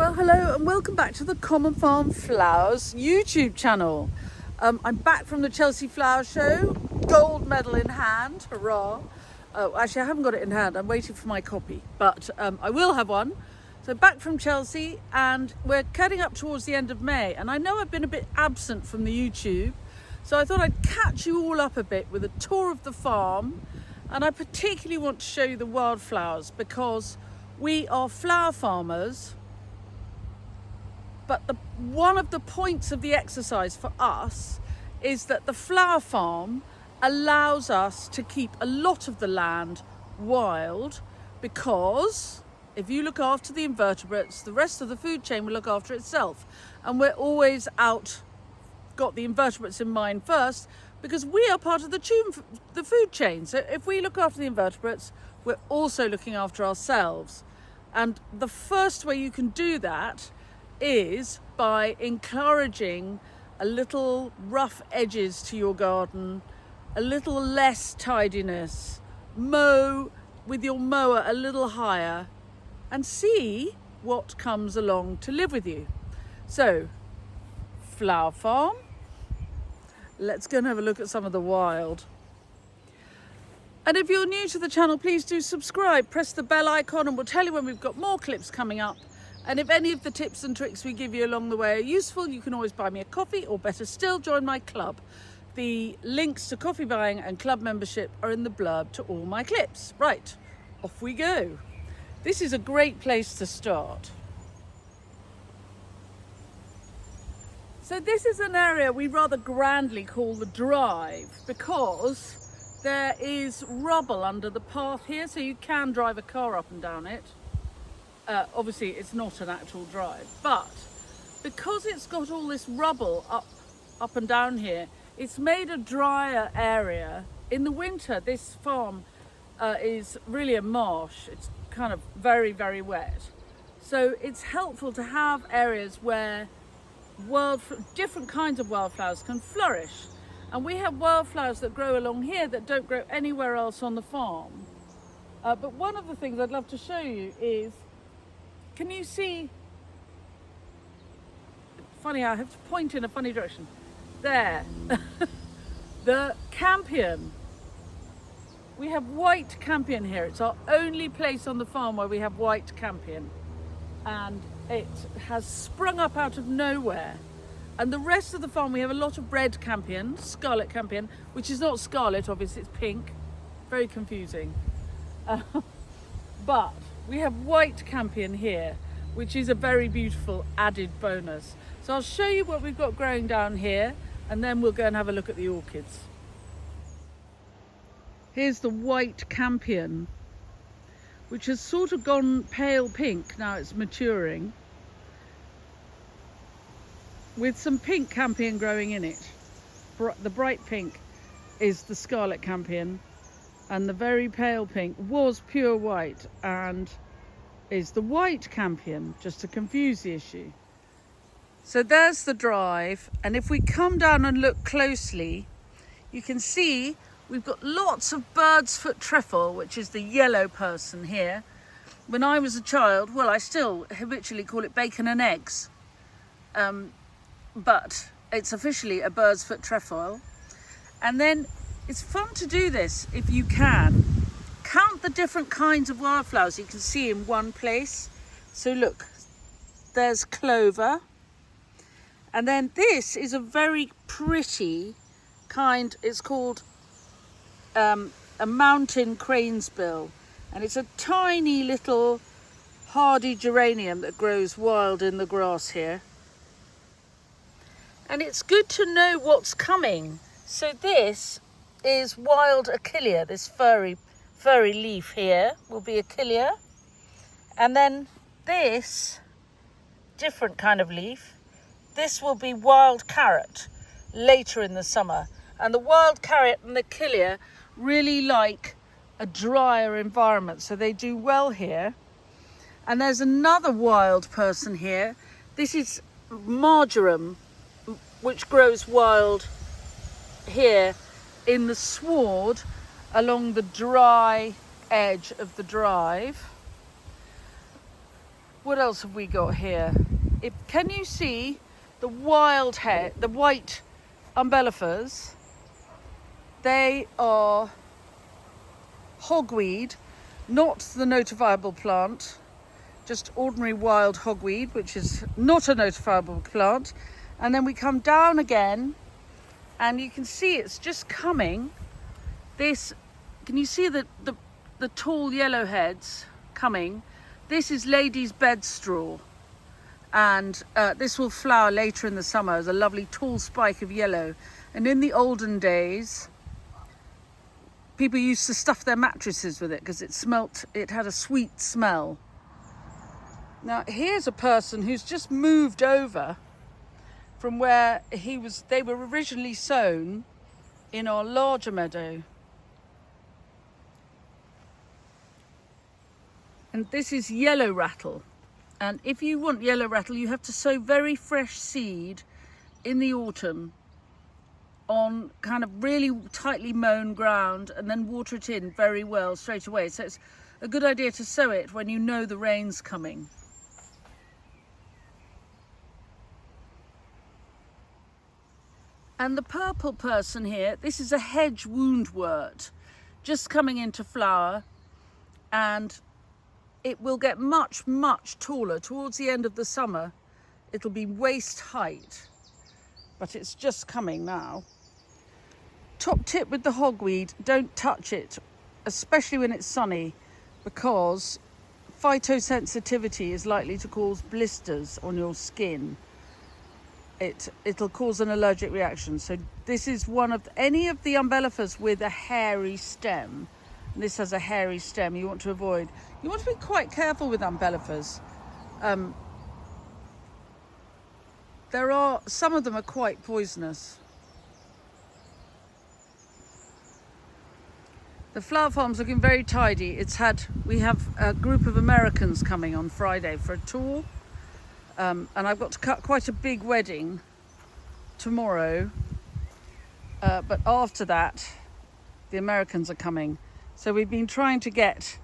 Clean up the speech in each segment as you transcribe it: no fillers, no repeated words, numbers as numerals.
Well, hello and welcome back to the Common Farm Flowers YouTube channel. I'm back from the Chelsea Flower Show, gold medal in hand, hurrah. Actually, I haven't got it in hand, I'm waiting for my copy, but I will have one. So back from Chelsea, and we're cutting up towards the end of May, and I know I've been a bit absent from the YouTube, so I thought I'd catch you all up a bit with a tour of the farm. And I particularly want to show you the wildflowers because we are flower farmers. But one of the points of the exercise for us is that the flower farm allows us to keep a lot of the land wild, because if you look after the invertebrates, the rest of the food chain will look after itself. And we're always got the invertebrates in mind first, because we are part of the food chain. So if we look after the invertebrates, we're also looking after ourselves. And the first way you can do that is by encouraging a little rough edges to your garden, a little less tidiness, mow with your mower a little higher, and see what comes along to live with you. So, flower farm, let's go and have a look at some of the wild. And if you're new to the channel, please do subscribe, press the bell icon, and we'll tell you when we've got more clips coming up. And if any of the tips and tricks we give you along the way are useful, you can always buy me a coffee, or better still, join my club. The links to coffee buying and club membership are in the blurb to all my clips. Right, off we go. This is a great place to start. So this is an area we rather grandly call the drive, because there is rubble under the path here, so you can drive a car up and down it. Obviously it's not an actual drive, but because it's got all this rubble up and down here, it's made a drier area. In the winter, this farm is really a marsh. It's kind of very, very wet. So it's helpful to have areas where different kinds of wildflowers can flourish. And we have wildflowers that grow along here that don't grow anywhere else on the farm. But one of the things I'd love to show you is, can you see? Funny how I have to point in a funny direction. There, the campion. We have white campion here. It's our only place on the farm where we have white campion. And it has sprung up out of nowhere. And the rest of the farm, we have a lot of red campion, scarlet campion, which is not scarlet, obviously, it's pink. Very confusing. But we have white campion here, which is a very beautiful added bonus. So I'll show you what we've got growing down here, and then we'll go and have a look at the orchids. Here's the white campion, which has sort of gone pale pink. Now it's maturing, with some pink campion growing in it. The bright pink is the scarlet campion, and the very pale pink was pure white and is the white campion, just to confuse the issue. So there's the drive, and if we come down and look closely, you can see we've got lots of bird's foot trefoil, which is the yellow person here. When I was a child, well, I still habitually call it bacon and eggs, but it's officially a bird's foot trefoil. And then it's fun to do this if you can. Count the different kinds of wildflowers you can see in one place. So look, there's clover. And then this is a very pretty kind, it's called a mountain cranesbill. And it's a tiny little hardy geranium that grows wild in the grass here. And it's good to know what's coming. So this is wild achillea, this furry leaf here will be achillea. And then this different kind of leaf, this will be wild carrot later in the summer. And the wild carrot and the achillea really like a drier environment, so they do well here. And there's another wild person here. This is marjoram, which grows wild here in the sward along the dry edge of the drive. What what else have we got here? Can you see the the white umbellifers? They are hogweed, not the notifiable plant, just ordinary wild hogweed, which is not a notifiable plant. And then we come down again, and you can see it's just coming. Can you see the tall yellow heads coming? This is lady's bedstraw, and this will flower later in the summer as a lovely tall spike of yellow. And in the olden days, people used to stuff their mattresses with it because it had a sweet smell. Now here's a person who's just moved over from where they were originally sown in our larger meadow. And this is yellow rattle. And if you want yellow rattle, you have to sow very fresh seed in the autumn on kind of really tightly mown ground, and then water it in very well straight away. So it's a good idea to sow it when you know the rain's coming. And the purple person here, this is a hedge woundwort, just coming into flower, and it will get much, much taller. Towards the end of the summer, it'll be waist height, but it's just coming now. Top tip with the hogweed, don't touch it, especially when it's sunny, because phytosensitivity is likely to cause blisters on your skin. It'll cause an allergic reaction. So this is any of the umbellifers with a hairy stem. And this has a hairy stem you want to avoid. You want to be quite careful with umbellifers. Some of them are quite poisonous. The flower farm's looking very tidy. We have a group of Americans coming on Friday for a tour. And I've got to cut quite a big wedding tomorrow. But after that, the Americans are coming. So we've been trying to get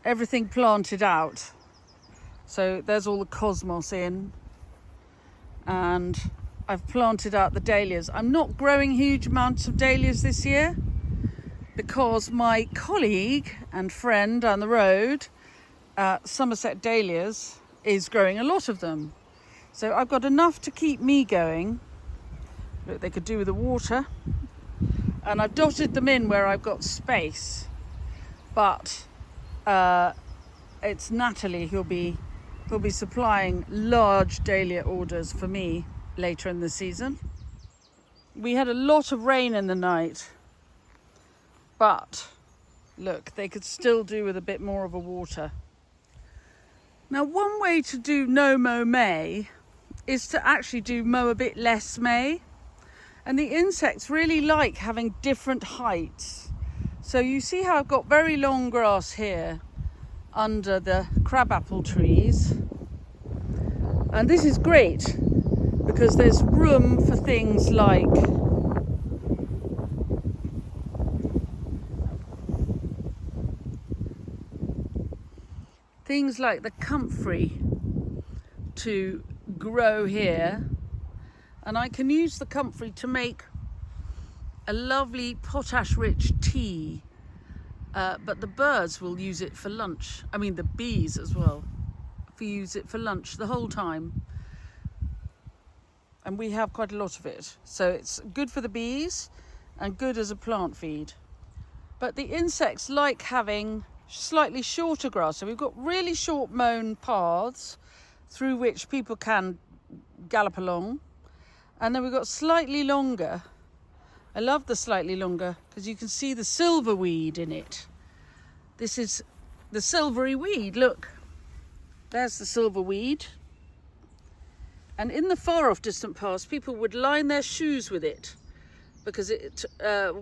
everything planted out. So there's all the cosmos in. And I've planted out the dahlias. I'm not growing huge amounts of dahlias this year because my colleague and friend down the road, Somerset Dahlias, is growing a lot of them. So I've got enough to keep me going. Look, they could do with the water. And I've dotted them in where I've got space. But it's Natalie who'll be supplying large dahlia orders for me later in the season. We had a lot of rain in the night, but look, they could still do with a bit more of a water. Now, one way to do no mow May is to actually do mow a bit less May. And the insects really like having different heights. So you see how I've got very long grass here under the crabapple trees. And this is great because there's room for things like the comfrey to grow here, and I can use the comfrey to make a lovely potash-rich tea, but the birds will use it for lunch. I mean, the bees as well, use it for lunch the whole time, and we have quite a lot of it, so it's good for the bees and good as a plant feed. But the insects like having slightly shorter grass, so we've got really short mown paths through which people can gallop along, and then we've got slightly longer. I love the slightly longer because you can see the silver weed in it. This is the silvery weed, look, there's the silver weed. And in the far off distant past, people would line their shoes with it because it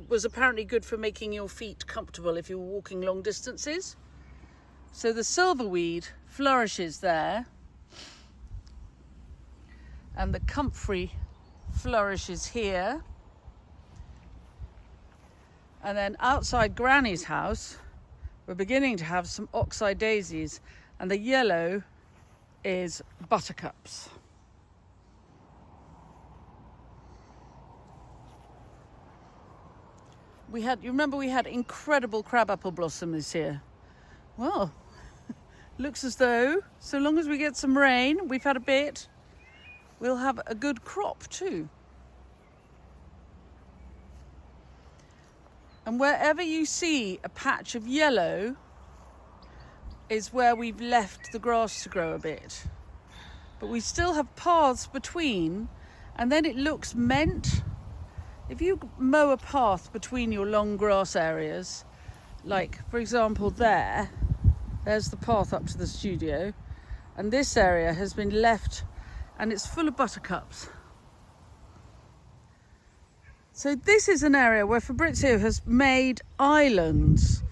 was apparently good for making your feet comfortable if you were walking long distances. So the silverweed flourishes there, and the comfrey flourishes here. And then outside Granny's house, we're beginning to have some oxeye daisies, and the yellow is buttercups. You remember we had incredible crabapple blossom this year? Well, looks as though, so long as we get some rain, we've had a bit, we'll have a good crop too. And wherever you see a patch of yellow is where we've left the grass to grow a bit. But we still have paths between, and then it looks meant. If you mow a path between your long grass areas, like for example there's the path up to the studio, and this area has been left and it's full of buttercups. So this is an area where Fabrizio has made islands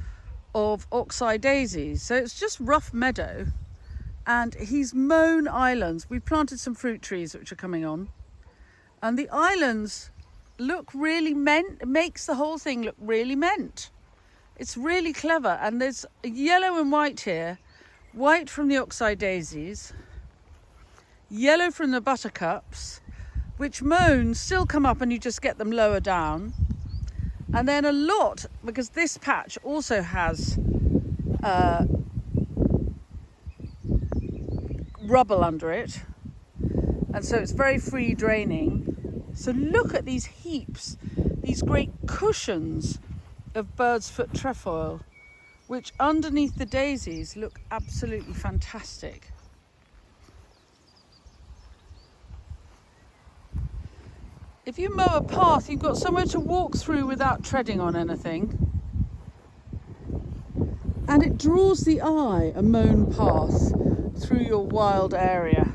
of oxeye daisies. So it's just rough meadow and he's mown islands. We've planted some fruit trees which are coming on, and the islands look really meant. It makes the whole thing look really meant. It's really clever, and there's yellow and white here. White from the oxeye daisies, yellow from the buttercups, which mown still come up and you just get them lower down. And then a lot, because this patch also has rubble under it, and so it's very free draining. So look at these heaps, these great cushions of bird's foot trefoil, which underneath the daisies look absolutely fantastic. If you mow a path, you've got somewhere to walk through without treading on anything. And it draws the eye, a mown path through your wild area.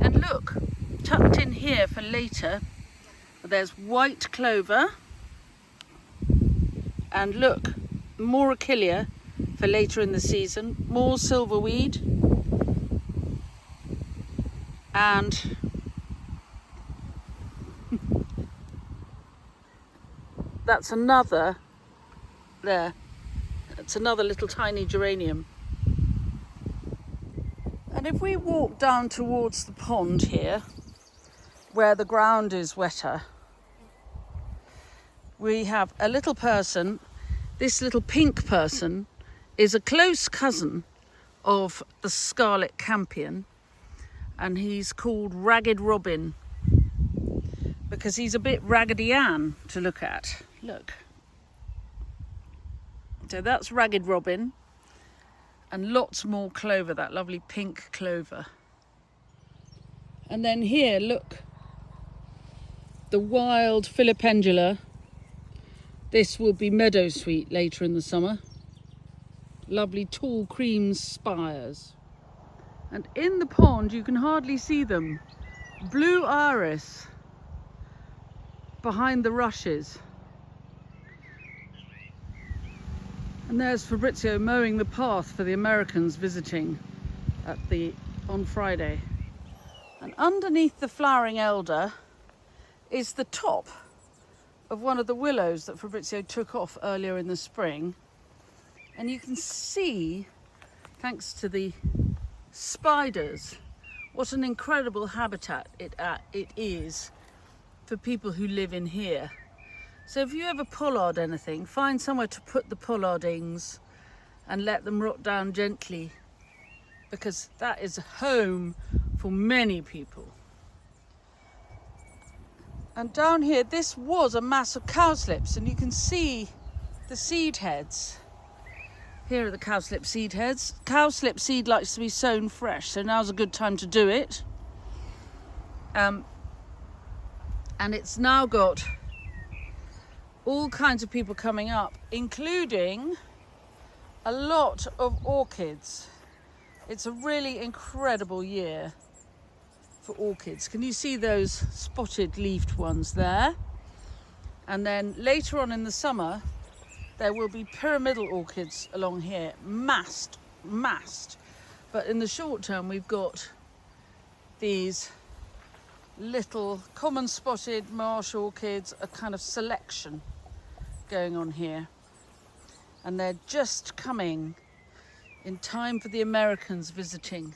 And look, tucked in here for later, there's white clover, and look, more achillea for later in the season, more silverweed, and that's another little tiny geranium. And if we walk down towards the pond here, where the ground is wetter, we have a little person. This little pink person is a close cousin of the scarlet campion, and he's called Ragged Robin because he's a bit Raggedy Ann to look at. Look. So that's Ragged Robin. And lots more clover, that lovely pink clover. And then here, look, the wild Filipendula. This will be meadowsweet later in the summer. Lovely tall cream spires. And in the pond, you can hardly see them. Blue iris behind the rushes. And there's Fabrizio mowing the path for the Americans visiting on Friday. And underneath the flowering elder is the top of one of the willows that Fabrizio took off earlier in the spring. And you can see, thanks to the spiders, what an incredible habitat it is for people who live in here. So if you ever pollard anything, find somewhere to put the pollardings and let them rot down gently, because that is a home for many people. And down here, this was a mass of cowslips, and you can see the seed heads. Here are the cowslip seed heads. Cowslip seed likes to be sown fresh, so now's a good time to do it. And it's now got all kinds of people coming up, including a lot of orchids. It's a really incredible year for orchids. Can you see those spotted leafed ones there? And then later on in the summer, there will be pyramidal orchids along here, massed. But in the short term, we've got these little common spotted marsh orchids, a kind of selection going on here. And they're just coming in time for the Americans visiting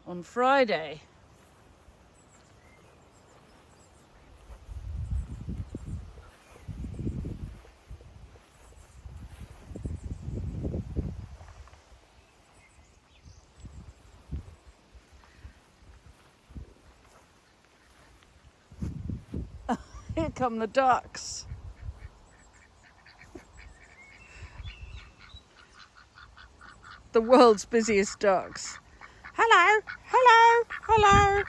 on Friday. Here come the ducks. The world's busiest ducks. Hello, hello, hello.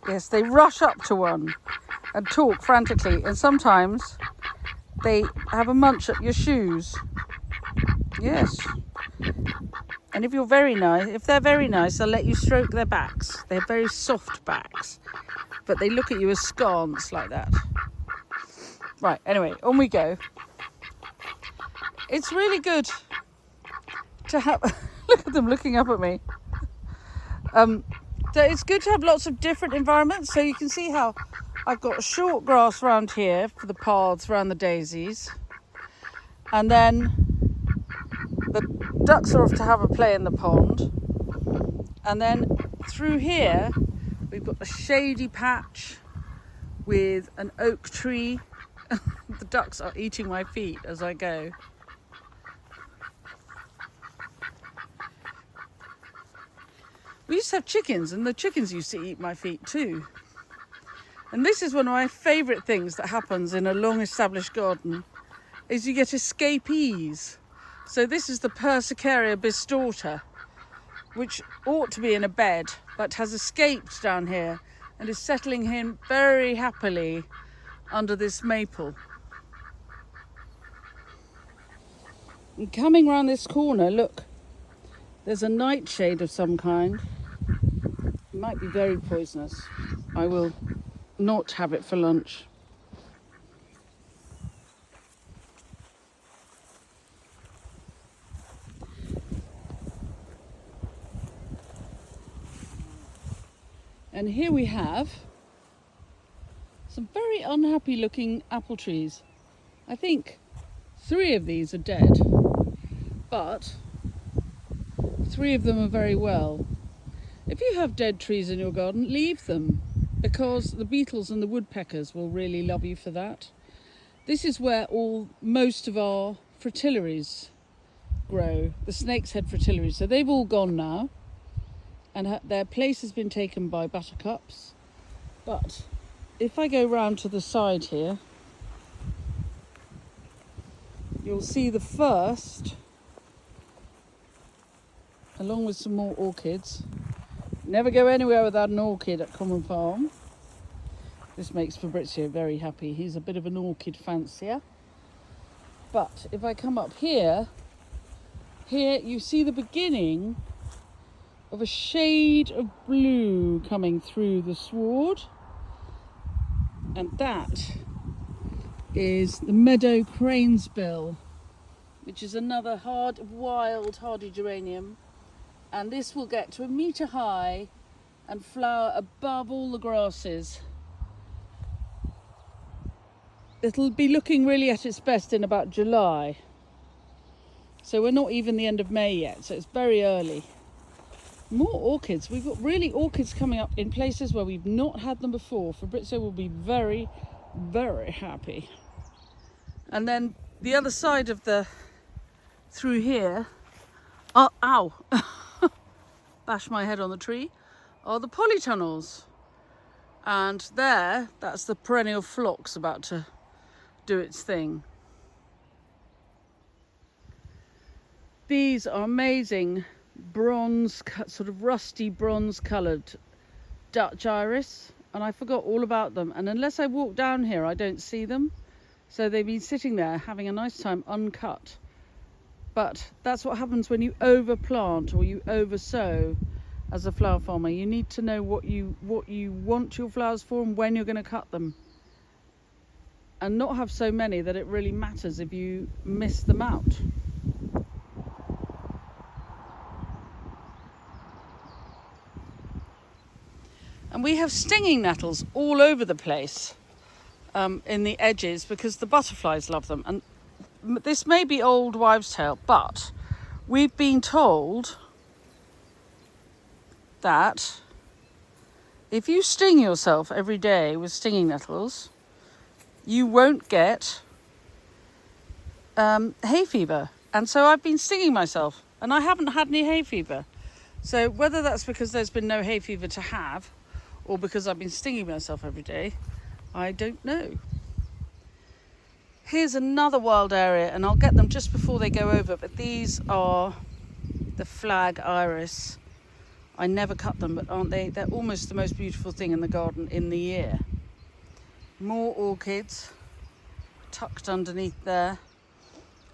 Yes, they rush up to one and talk frantically, and sometimes they have a munch at your shoes. Yes. And if they're very nice, they'll let you stroke their backs. They have very soft backs, but they look at you askance like that. Right, anyway, on we go. It's really good to have, look at them looking up at me. So it's good to have lots of different environments. So you can see how I've got short grass around here for the paths around the daisies. And then the ducks are off to have a play in the pond. And then through here, we've got a shady patch with an oak tree. The ducks are eating my feet as I go. We used to have chickens, and the chickens used to eat my feet too. And this is one of my favourite things that happens in a long-established garden, is you get escapees. So this is the Persicaria bistorta, which ought to be in a bed, but has escaped down here and is settling in very happily under this maple. And coming round this corner, look, there's a nightshade of some kind. It might be very poisonous. I will not have it for lunch. And here we have some very unhappy looking apple trees. I think 3 of these are dead, but 3 of them are very well. If you have dead trees in your garden, leave them, because the beetles and the woodpeckers will really love you for that. This is where most of our fritillaries grow, the snake's head fritillaries. So they've all gone now, and their place has been taken by buttercups. But if I go round to the side here, you'll see the first, along with some more orchids. Never go anywhere without an orchid at Common Farm. This makes Fabrizio very happy. He's a bit of an orchid fancier. But if I come up here you see the beginning of a shade of blue coming through the sward. And that is the meadow cranesbill, which is another wild hardy geranium. And this will get to 1 metre high and flower above all the grasses. It'll be looking really at its best in about July. So we're not even the end of May yet, so it's very early. More orchids. We've got really orchids coming up in places where we've not had them before. Fabrizio will be very, very happy. And then the other side of through here, ow! Bash my head on the tree, are the polytunnels. And that's the perennial phlox about to do its thing. These are amazing bronze, sort of rusty bronze coloured Dutch iris, and I forgot all about them. And unless I walk down here, I don't see them. So they've been sitting there having a nice time uncut. But that's what happens when you overplant or you oversow as a flower farmer. You need to know what you want your flowers for and when you're going to cut them. and not have so many that it really matters if you miss them out. And we have stinging nettles all over the place in the edges because the butterflies love them. And this may be old wives' tale, but we've been told that if you sting yourself every day with stinging nettles, you won't get hay fever. And so I've been stinging myself and I haven't had any hay fever. So whether that's because there's been no hay fever to have or because I've been stinging myself every day, I don't know. Here's another wild area, and I'll get them just before they go over, but these are the flag iris. I never cut them, but aren't they? They're almost the most beautiful thing in the garden in the year. More orchids tucked underneath there.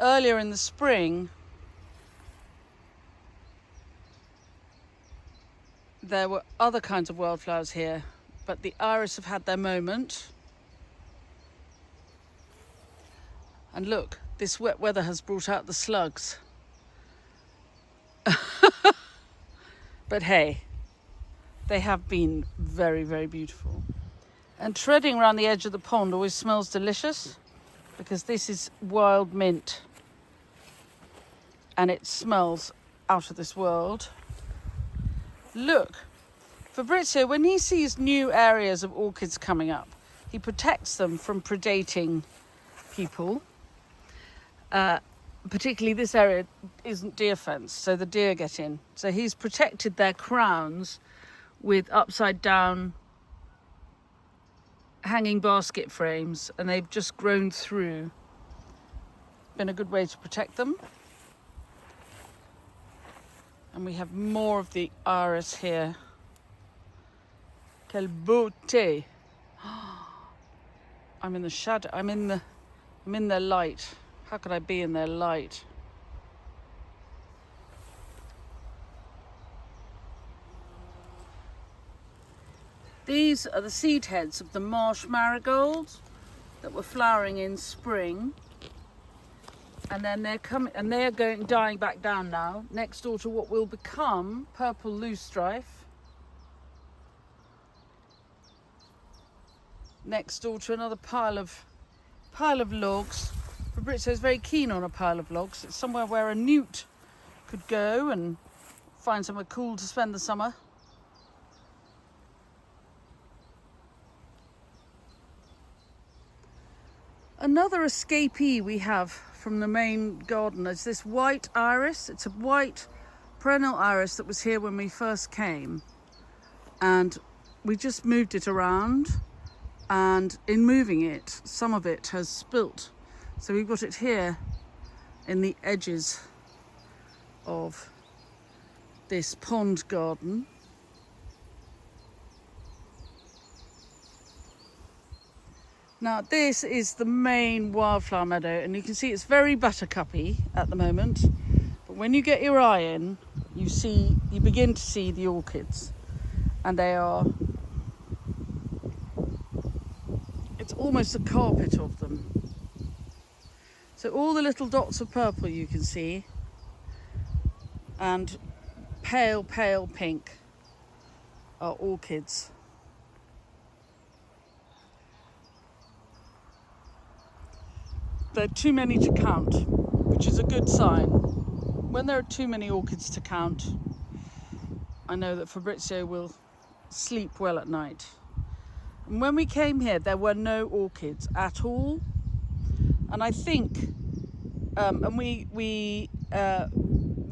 Earlier in the spring, there were other kinds of wildflowers here, but the iris have had their moment. And look, this wet weather has brought out the slugs. But hey, they have been very, very beautiful. And treading around the edge of the pond always smells delicious because this is wild mint. And it smells out of this world. Look, Fabrizio, when he sees new areas of orchids coming up, he protects them from predating people. Particularly this area isn't deer fenced, so the deer get in. So he's protected their crowns with upside down hanging basket frames, and they've just grown through. Been a good way to protect them. And we have more of the iris here. Quelle beauté! I'm in the shadow. I'm in their light. How could I be in their light? These are the seed heads of the marsh marigolds that were flowering in spring. And then they're coming, and they're dying back down now, next door to what will become purple loosestrife. Next door to another pile of logs. Fabrizio is very keen on a pile of logs. It's somewhere where a newt could go and find somewhere cool to spend the summer. Another escapee we have from the main garden is this white iris. It's a white perennial iris that was here when we first came. And we just moved it around. And in moving it, some of it has spilt. So we've got it here in the edges of this pond garden. Now this is the main wildflower meadow, and you can see it's very buttercuppy at the moment. But when you get your eye in, you begin to see the orchids, and it's almost a carpet of them. So all the little dots of purple you can see, and pale, pale pink are orchids. There are too many to count, which is a good sign. When there are too many orchids to count, I know that Fabrizio will sleep well at night. And when we came here, there were no orchids at all. And I think, and we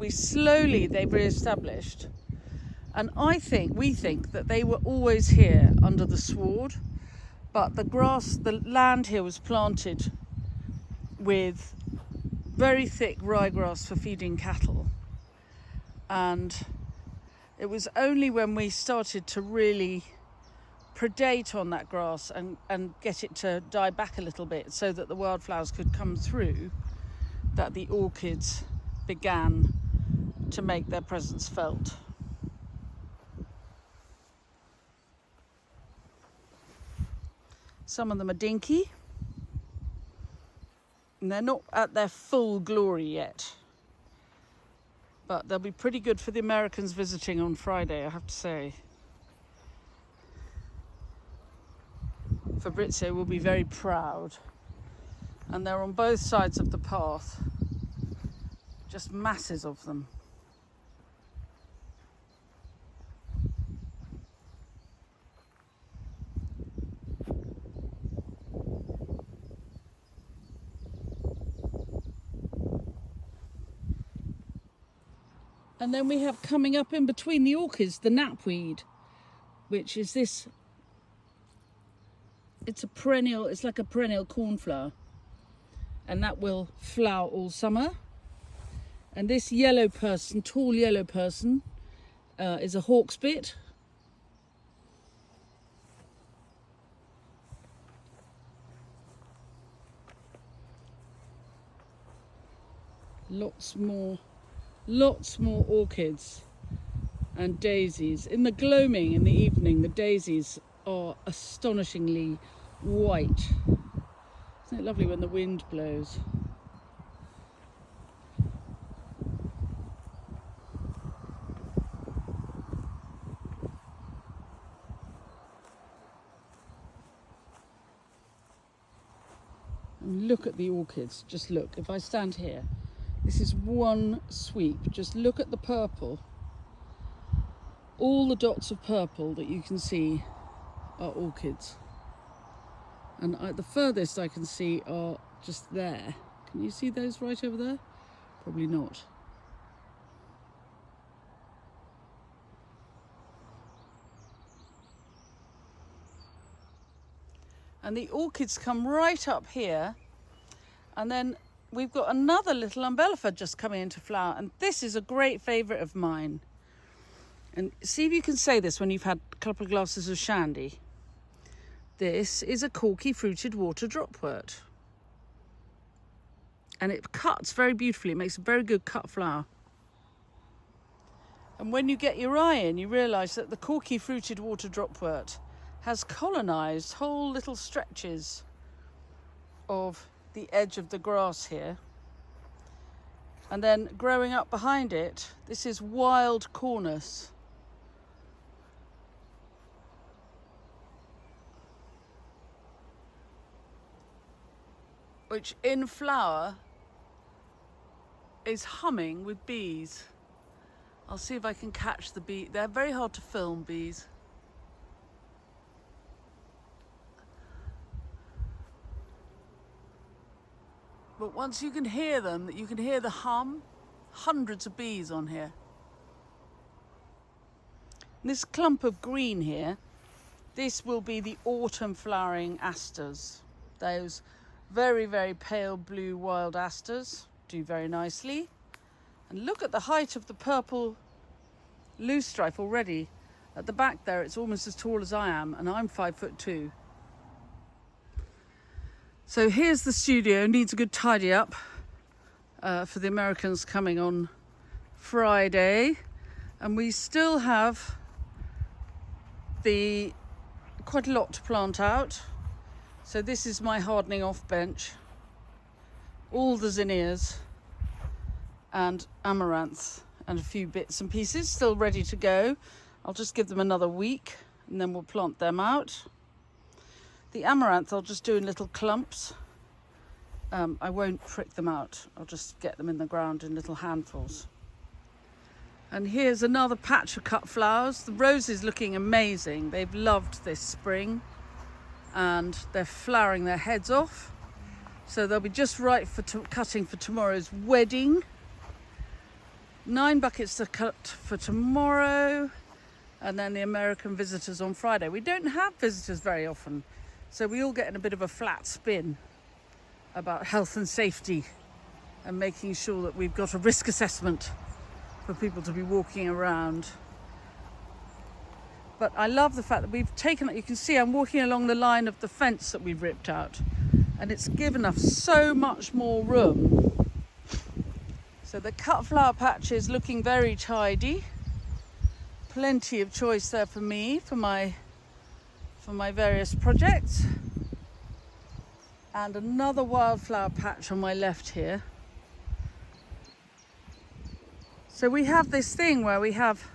slowly, they've re-established. And we think that they were always here under the sward, but the land here was planted with very thick ryegrass for feeding cattle. And it was only when we started to really predate on that grass and get it to die back a little bit so that the wildflowers could come through that the orchids began to make their presence felt. Some of them are dinky. And they're not at their full glory yet. But they'll be pretty good for the Americans visiting on Friday, I have to say. Fabrizio will be very proud. And they're on both sides of the path. Just masses of them. And then we have coming up in between the orchids, the knapweed, which is this, it's like a perennial cornflower. And that will flower all summer. And this yellow person, tall yellow person, is a hawksbit. Lots more orchids and daisies. In the gloaming in the evening, the daisies are astonishingly white. Isn't it lovely when the wind blows? And look at the orchids. Just look. If I stand here, this is one sweep. Just look at the purple. All the dots of purple that you can see are orchids. And the furthest I can see are just there. Can you see those right over there? Probably not. And the orchids come right up here, and then we've got another little umbellifera just coming into flower, and this is a great favourite of mine. And see if you can say this when you've had a couple of glasses of shandy. This is a corky fruited water dropwort. And it cuts very beautifully. It makes a very good cut flower. And when you get your eye in, you realise that the corky fruited water dropwort has colonised whole little stretches of the edge of the grass here. And then growing up behind it, this is wild cornus. Which in flower is humming with bees. I'll see if I can catch the bee. They're very hard to film, bees. But once you can hear them, you can hear the hum. Hundreds of bees on here. And this clump of green here, this will be the autumn flowering asters. Those very, very pale blue wild asters do very nicely. And look at the height of the purple loosestrife already. At the back there, it's almost as tall as I am, and I'm 5'2". So here's the studio, needs a good tidy up for the Americans coming on Friday. And we still have quite a lot to plant out. So this is my hardening off bench. All the zinnias and amaranth and a few bits and pieces still ready to go. I'll just give them another week and then we'll plant them out. The amaranth I'll just do in little clumps. I won't prick them out. I'll just get them in the ground in little handfuls. And here's another patch of cut flowers. The roses looking amazing. They've loved this spring and they're flowering their heads off. So they'll be just right for cutting for tomorrow's wedding. 9 buckets to cut for tomorrow. And then the American visitors on Friday. We don't have visitors very often. So we all get in a bit of a flat spin about health and safety and making sure that we've got a risk assessment for people to be walking around. But I love the fact that we've taken it. You can see I'm walking along the line of the fence that we've ripped out, and it's given us so much more room. So the cut flower patch is looking very tidy. Plenty of choice there for me, for my various projects. and another wildflower patch on my left here. So we have this thing where we have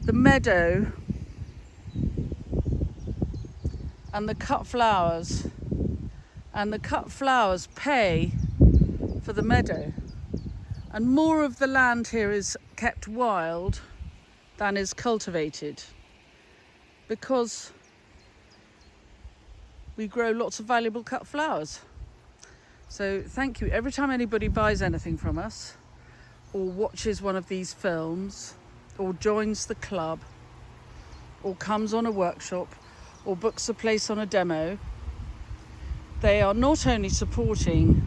the meadow and the cut flowers, and the cut flowers pay for the meadow, and more of the land here is kept wild than is cultivated because we grow lots of valuable cut flowers. So thank you. Every time anybody buys anything from us or watches one of these films or joins the club or comes on a workshop or books a place on a demo, they are not only supporting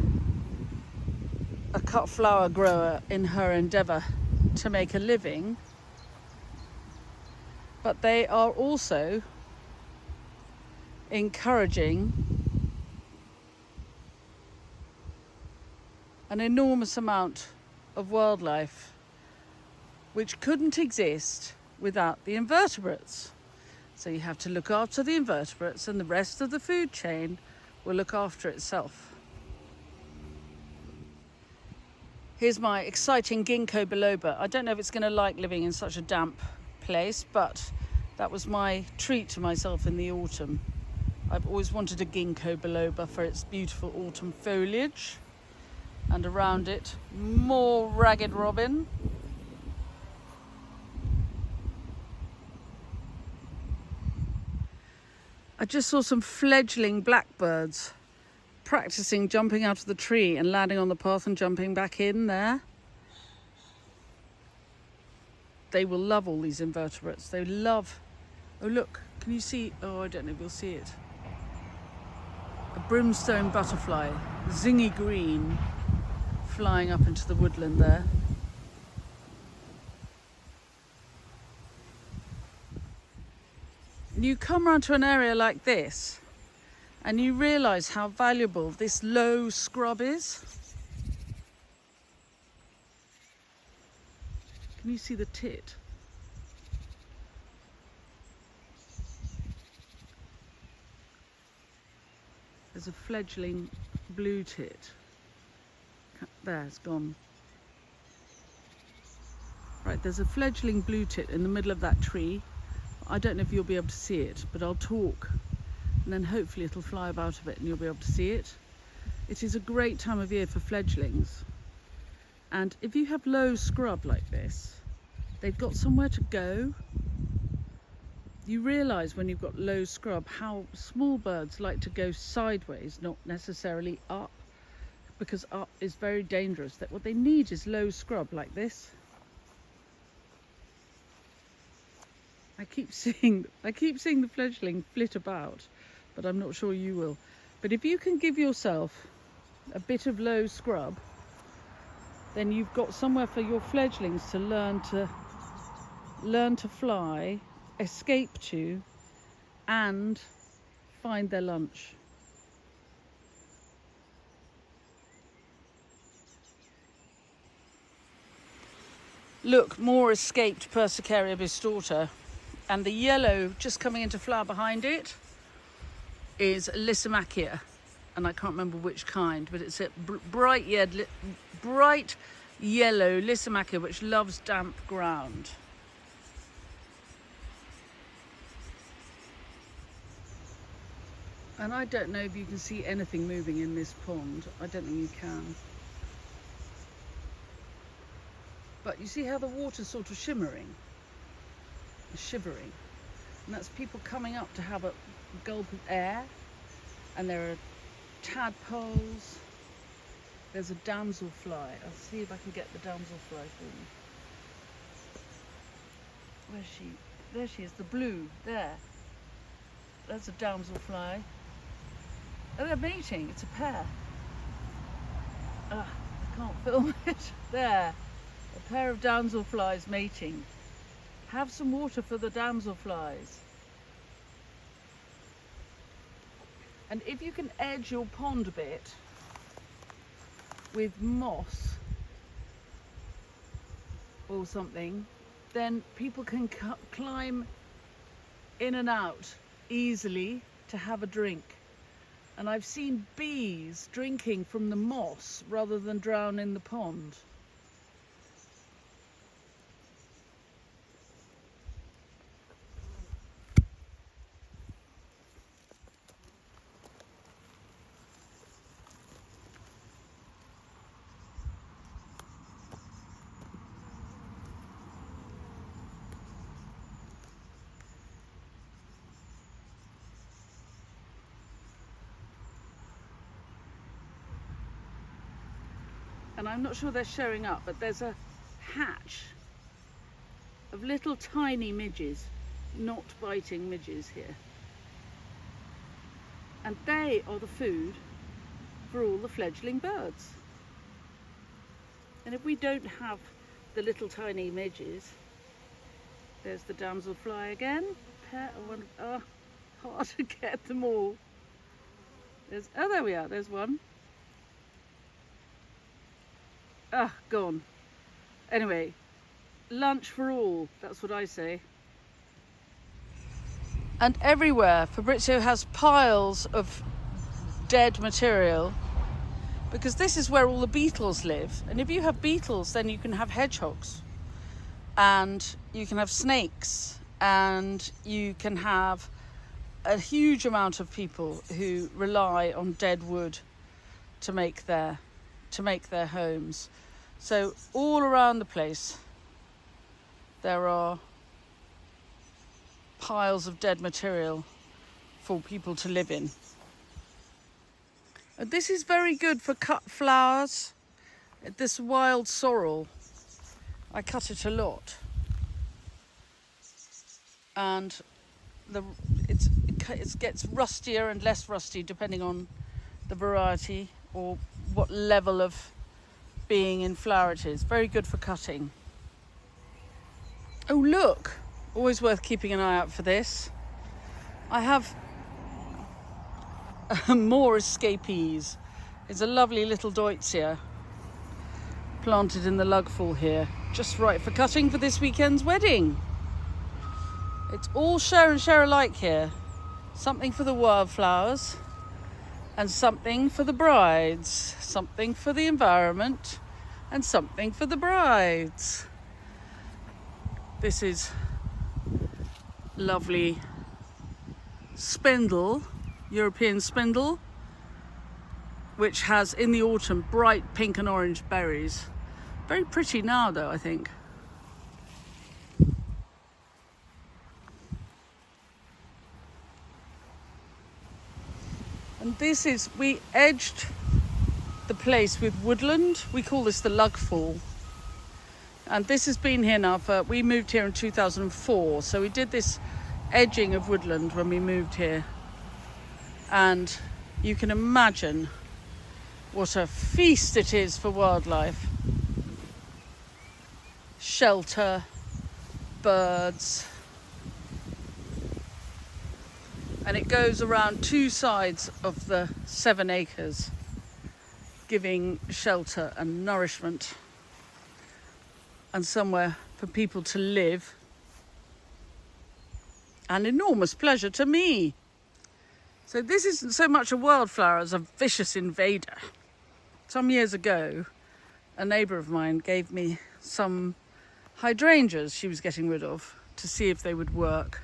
a cut flower grower in her endeavour to make a living, but they are also encouraging an enormous amount of wildlife which couldn't exist without the invertebrates. So you have to look after the invertebrates, and the rest of the food chain will look after itself. Here's my exciting ginkgo biloba. I don't know if it's going to like living in such a damp place, but that was my treat to myself in the autumn. I've always wanted a ginkgo biloba for its beautiful autumn foliage, and around it more ragged robin. I just saw some fledgling blackbirds practicing jumping out of the tree and landing on the path and jumping back in there. They will love all these invertebrates. They love... Oh look, can you see? Oh, I don't know if you'll see it. A brimstone butterfly, zingy green, flying up into the woodland there. You come round to an area like this and you realise how valuable this low scrub is. Can you see the tit? There's a fledgling blue tit. There, it's gone. Right, there's a fledgling blue tit in the middle of that tree. I don't know if you'll be able to see it, but I'll talk and then hopefully it'll fly about a bit and you'll be able to see it. It is a great time of year for fledglings. And if you have low scrub like this, they've got somewhere to go. You realise when you've got low scrub how small birds like to go sideways, not necessarily up, because up is very dangerous. That what they need is low scrub like this. I keep seeing the fledgling flit about, but I'm not sure you will. But if you can give yourself a bit of low scrub, then you've got somewhere for your fledglings to learn to fly, escape to, and find their lunch. Look, more escaped Persicaria bistorta. And the yellow just coming into flower behind it is Lysimachia, and I can't remember which kind, but it's a bright yellow Lysimachia which loves damp ground. And I don't know if you can see anything moving in this pond. I don't think you can. But you see how the water's sort of shivering, and that's people coming up to have a gulp of air. And there are tadpoles. There's a damselfly. I'll see if I can get the damselfly for you. Where's she? There she is, the blue, there. There's a damselfly. Oh, they're mating, it's a pair. I can't film it. There, a pair of damselflies mating. Have some water for the damselflies. And if you can edge your pond a bit with moss or something, then people can climb in and out easily to have a drink. And I've seen bees drinking from the moss rather than drown in the pond. And I'm not sure they're showing up, but there's a hatch of little tiny midges, not biting midges here. And they are the food for all the fledgling birds. And if we don't have the little tiny midges, there's the damselfly again. Oh, hard to get them all. Oh, there we are, there's one. Ah, gone. Anyway, lunch for all, that's what I say. And everywhere, Fabrizio has piles of dead material, because this is where all the beetles live. And if you have beetles, then you can have hedgehogs, and you can have snakes, and you can have a huge amount of people who rely on dead wood to make their homes. So all around the place there are piles of dead material for people to live in. And this is very good for cut flowers. This wild sorrel, I cut it a lot, and it gets rustier and less rusty depending on the variety or what level of being in flower it is. Very good for cutting. Oh look, always worth keeping an eye out for this. I have more escapees. It's a lovely little Deutzia planted in the lugful here, just right for cutting for this weekend's wedding. It's all share and share alike here. Something for the wildflowers, and something for the brides, something for the environment, and something for the brides. This is lovely spindle, European spindle, which has in the autumn bright pink and orange berries. Very pretty now though, I think. And this is, we edged the place with woodland. We call this the lugful. And this has been here now we moved here in 2004. So we did this edging of woodland when we moved here. And you can imagine what a feast it is for wildlife. Shelter, birds. And it goes around two sides of the 7 acres, giving shelter and nourishment and somewhere for people to live. An enormous pleasure to me. So this isn't so much a wildflower as a vicious invader. Some years ago, a neighbour of mine gave me some hydrangeas she was getting rid of to see if they would work.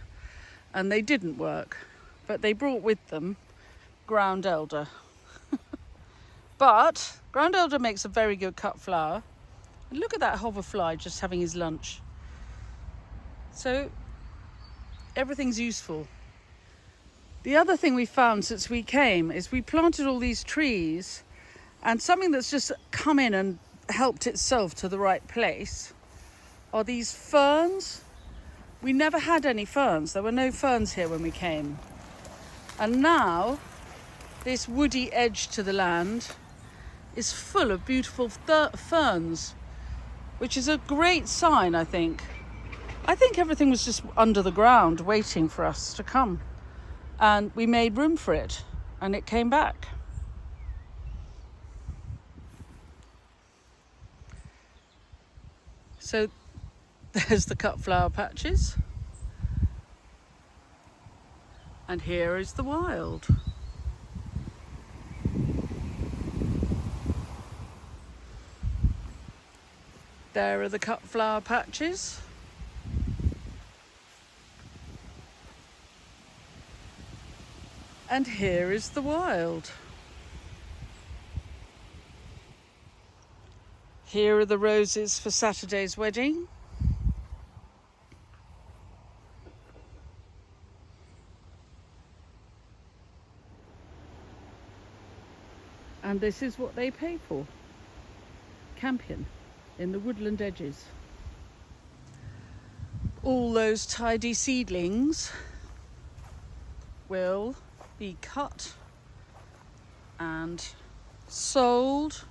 And they didn't work. But they brought with them ground elder. But ground elder makes a very good cut flower. And look at that hoverfly just having his lunch. So everything's useful. The other thing we found since we came is we planted all these trees, and something that's just come in and helped itself to the right place are these ferns. We never had any ferns. There were no ferns here when we came. And now, this woody edge to the land is full of beautiful ferns, which is a great sign, I think. I think everything was just under the ground waiting for us to come. And we made room for it, and it came back. So there's the cut flower patches. And here is the wild. There are the cut flower patches. And here is the wild. Here are the roses for Saturday's wedding. And this is what they pay for. Campion in the woodland edges. All those tidy seedlings will be cut and sold.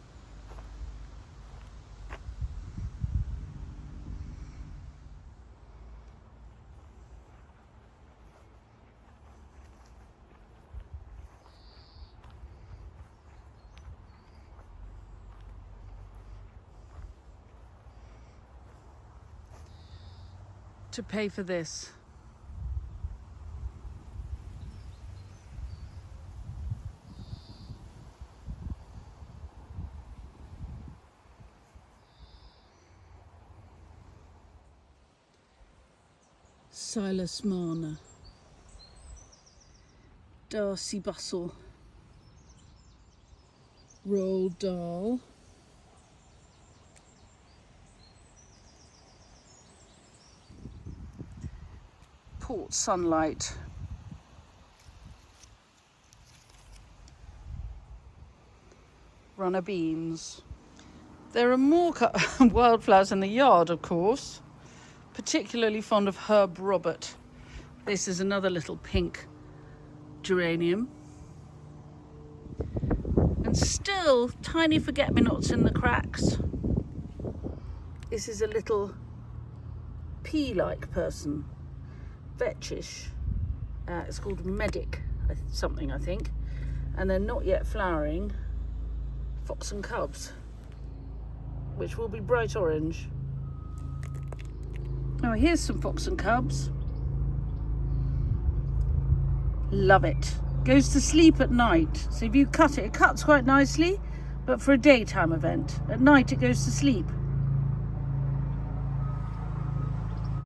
To pay for this. Silas Marner, Darcy Bustle, Roald Dahl, Port Sunlight, Runner Beans. There are more wildflowers in the yard, of course. Particularly fond of Herb Robert. This is another little pink geranium. And still tiny forget-me-nots in the cracks. This is a little pea-like person. Vetchish. It's called Medic, something I think. And they're not yet flowering. Fox and Cubs, which will be bright orange. Oh, here's some Fox and Cubs. Love it. Goes to sleep at night. So if you cut it, it cuts quite nicely, but for a daytime event. At night it goes to sleep.